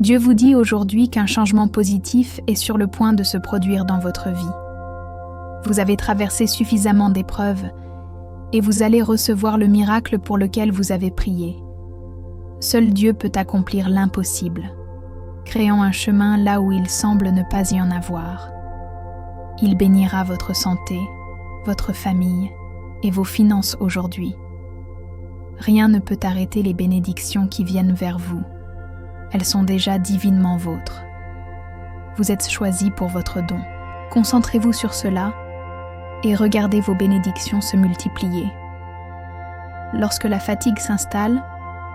Dieu vous dit aujourd'hui qu'un changement positif est sur le point de se produire dans votre vie. Vous avez traversé suffisamment d'épreuves et vous allez recevoir le miracle pour lequel vous avez prié. Seul Dieu peut accomplir l'impossible, créant un chemin là où il semble ne pas y en avoir. Il bénira votre santé, votre famille et vos finances aujourd'hui. Rien ne peut arrêter les bénédictions qui viennent vers vous. Elles sont déjà divinement vôtres. Vous êtes choisis pour votre don. Concentrez-vous sur cela et regardez vos bénédictions se multiplier. Lorsque la fatigue s'installe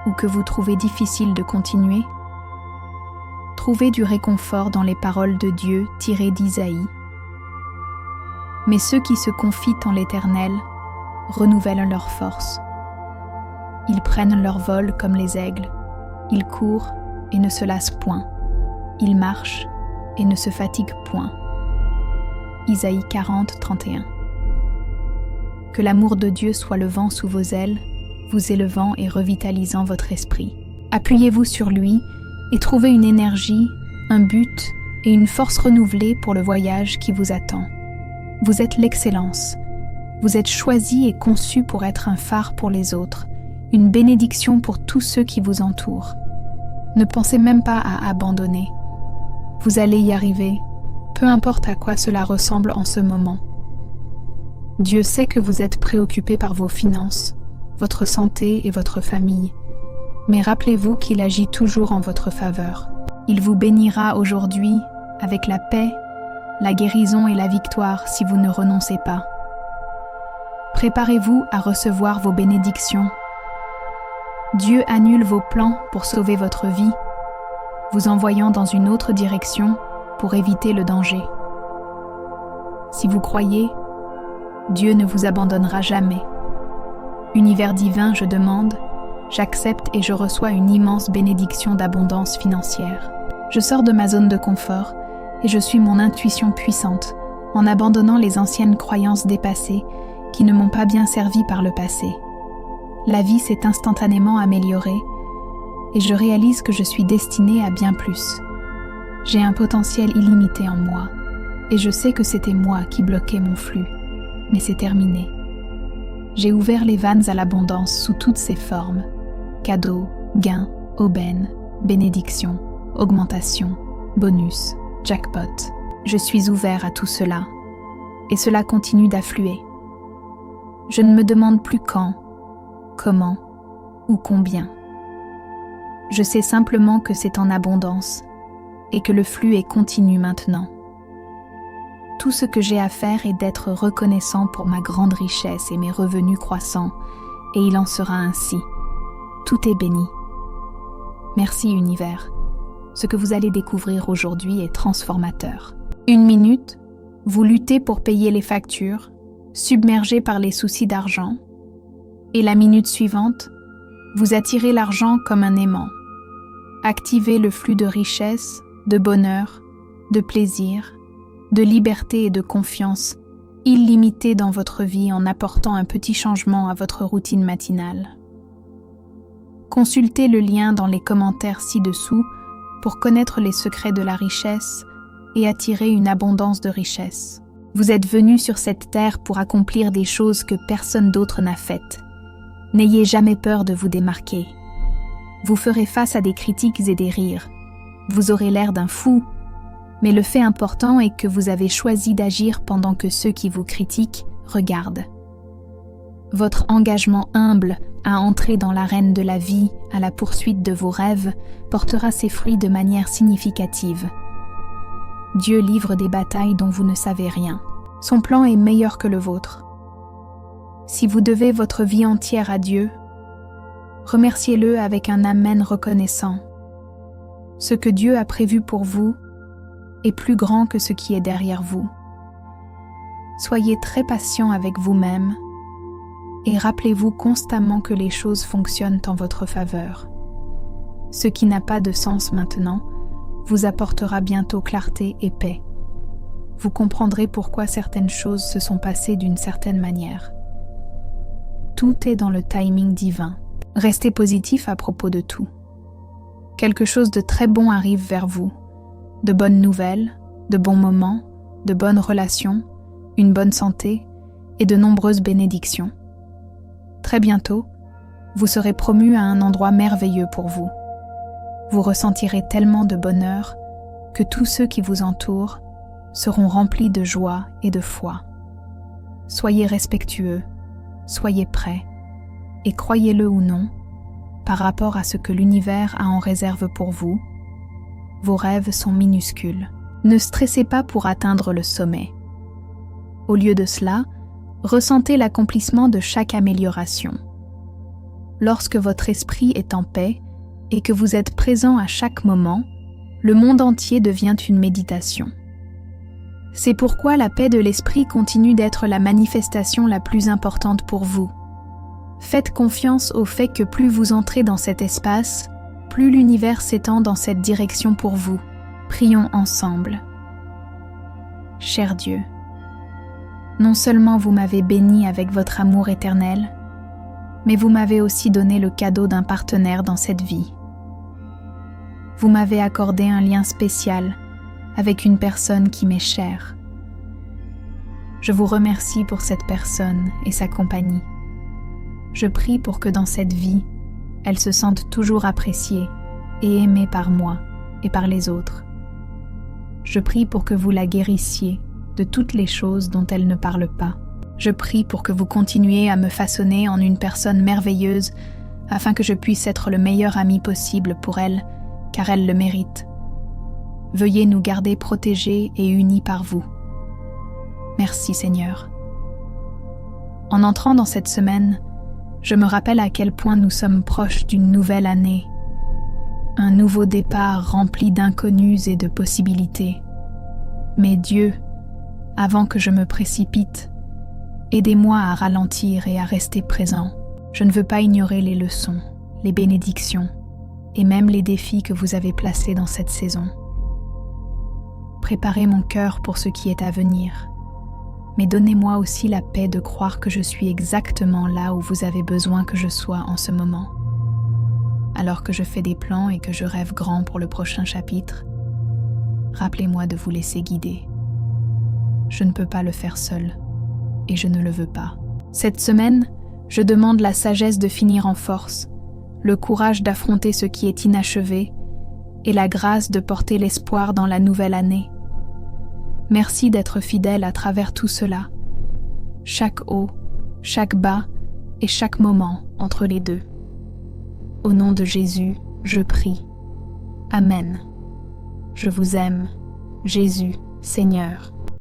ou que vous trouvez difficile de continuer, trouvez du réconfort dans les paroles de Dieu tirées d'Isaïe. Mais ceux qui se confient en l'Éternel renouvellent leur force. Ils prennent leur vol comme les aigles. Ils courent et ne se lassent point. Ils marchent et ne se fatiguent point. Isaïe 40, 31. Que l'amour de Dieu soit le vent sous vos ailes, vous élevant et revitalisant votre esprit. Appuyez-vous sur lui et trouvez une énergie, un but et une force renouvelée pour le voyage qui vous attend. Vous êtes l'excellence. Vous êtes choisi et conçu pour être un phare pour les autres, une bénédiction pour tous ceux qui vous entourent. Ne pensez même pas à abandonner. Vous allez y arriver, peu importe à quoi cela ressemble en ce moment. Dieu sait que vous êtes préoccupé par vos finances, votre santé et votre famille. Mais rappelez-vous qu'il agit toujours en votre faveur. Il vous bénira aujourd'hui avec la paix, la guérison et la victoire si vous ne renoncez pas. Préparez-vous à recevoir vos bénédictions. Dieu annule vos plans pour sauver votre vie, vous envoyant dans une autre direction pour éviter le danger. Si vous croyez, Dieu ne vous abandonnera jamais. Univers divin, je demande, j'accepte et je reçois une immense bénédiction d'abondance financière. Je sors de ma zone de confort et je suis mon intuition puissante en abandonnant les anciennes croyances dépassées qui ne m'ont pas bien servi par le passé. La vie s'est instantanément améliorée et je réalise que je suis destinée à bien plus. J'ai un potentiel illimité en moi et je sais que c'était moi qui bloquais mon flux, mais c'est terminé. J'ai ouvert les vannes à l'abondance sous toutes ses formes: cadeaux, gains, aubaines, bénédictions, augmentation, bonus, jackpot. Je suis ouvert à tout cela et cela continue d'affluer. Je ne me demande plus quand, comment ou combien. Je sais simplement que c'est en abondance et que le flux est continu maintenant. Tout ce que j'ai à faire est d'être reconnaissant pour ma grande richesse et mes revenus croissants, et il en sera ainsi. Tout est béni. Merci univers. Ce que vous allez découvrir aujourd'hui est transformateur. 1 minute, vous luttez pour payer les factures, submergé par les soucis d'argent, et la minute suivante, vous attirez l'argent comme un aimant. Activez le flux de richesse, de bonheur, de plaisir, de liberté et de confiance illimité dans votre vie en apportant un petit changement à votre routine matinale. Consultez le lien dans les commentaires ci-dessous pour connaître les secrets de la richesse et attirer une abondance de richesse. Vous êtes venus sur cette terre pour accomplir des choses que personne d'autre n'a faites. N'ayez jamais peur de vous démarquer. Vous ferez face à des critiques et des rires. Vous aurez l'air d'un fou, mais le fait important est que vous avez choisi d'agir pendant que ceux qui vous critiquent regardent. Votre engagement humble à entrer dans l'arène de la vie à la poursuite de vos rêves portera ses fruits de manière significative. Dieu livre des batailles dont vous ne savez rien. Son plan est meilleur que le vôtre. Si vous devez votre vie entière à Dieu, remerciez-le avec un amen reconnaissant. Ce que Dieu a prévu pour vous est plus grand que ce qui est derrière vous. Soyez très patient avec vous-même et rappelez-vous constamment que les choses fonctionnent en votre faveur. Ce qui n'a pas de sens maintenant vous apportera bientôt clarté et paix. Vous comprendrez pourquoi certaines choses se sont passées d'une certaine manière. Tout est dans le timing divin. Restez positif à propos de tout. Quelque chose de très bon arrive vers vous. De bonnes nouvelles, de bons moments, de bonnes relations, une bonne santé et de nombreuses bénédictions. Très bientôt, vous serez promu à un endroit merveilleux pour vous. Vous ressentirez tellement de bonheur que tous ceux qui vous entourent seront remplis de joie et de foi. Soyez respectueux, soyez prêts, et croyez-le ou non, par rapport à ce que l'univers a en réserve pour vous, vos rêves sont minuscules. Ne stressez pas pour atteindre le sommet. Au lieu de cela, ressentez l'accomplissement de chaque amélioration. Lorsque votre esprit est en paix et que vous êtes présent à chaque moment, le monde entier devient une méditation. C'est pourquoi la paix de l'esprit continue d'être la manifestation la plus importante pour vous. Faites confiance au fait que plus vous entrez dans cet espace, plus l'univers s'étend dans cette direction pour vous. Prions ensemble. Cher Dieu, non seulement vous m'avez béni avec votre amour éternel, mais vous m'avez aussi donné le cadeau d'un partenaire dans cette vie. Vous m'avez accordé un lien spécial avec une personne qui m'est chère. Je vous remercie pour cette personne et sa compagnie. Je prie pour que dans cette vie, elle se sente toujours appréciée et aimée par moi et par les autres. Je prie pour que vous la guérissiez de toutes les choses dont elle ne parle pas. Je prie pour que vous continuiez à me façonner en une personne merveilleuse afin que je puisse être le meilleur ami possible pour elle, car elle le mérite. Veuillez nous garder protégés et unis par vous. Merci Seigneur. En entrant dans cette semaine, je me rappelle à quel point nous sommes proches d'une nouvelle année, un nouveau départ rempli d'inconnus et de possibilités. Mais Dieu, avant que je me précipite, aidez-moi à ralentir et à rester présent. Je ne veux pas ignorer les leçons, les bénédictions et même les défis que vous avez placés dans cette saison. Préparez mon cœur pour ce qui est à venir, mais donnez-moi aussi la paix de croire que je suis exactement là où vous avez besoin que je sois en ce moment. Alors que je fais des plans et que je rêve grand pour le prochain chapitre, rappelez-moi de vous laisser guider. Je ne peux pas le faire seul, et je ne le veux pas. Cette semaine, je demande la sagesse de finir en force, le courage d'affronter ce qui est inachevé, et la grâce de porter l'espoir dans la nouvelle année. Merci d'être fidèle à travers tout cela, chaque haut, chaque bas et chaque moment entre les deux. Au nom de Jésus, je prie. Amen. Je vous aime, Jésus, Seigneur.